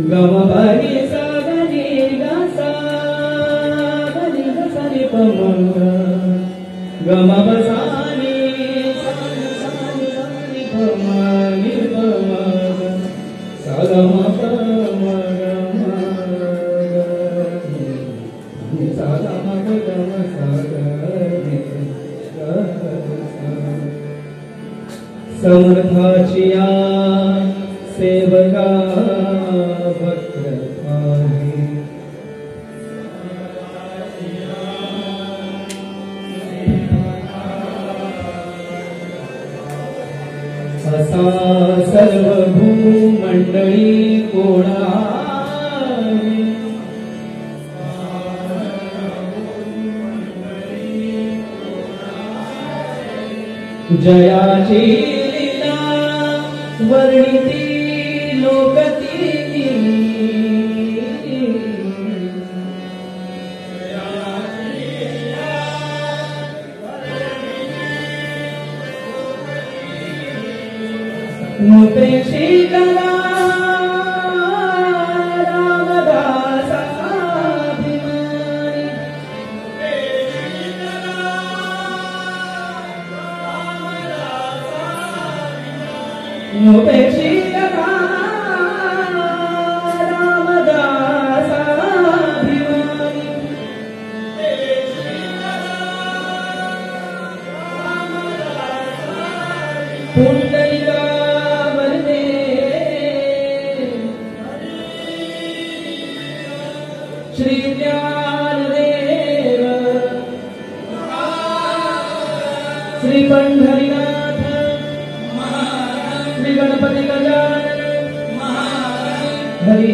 गम बनी सा गनी गा सा गनी गा सा रे प म गम बसानी सा सा रे प म नि प म सा ग म प म ग म नि सा ग म ग म सा ग रे ग समर्थाचिया सेवका वक्र आहे असा सर्व भूमंडळी कोणा जयाची लीला वर्णिती लोकती मुते शीतला रामदासाभिमानी मुते शीतला रामदासाभिमानी पुंडलिका श्री ज्ञानदेव श्री पंढरीनाथ श्री गणपति गजानन हरि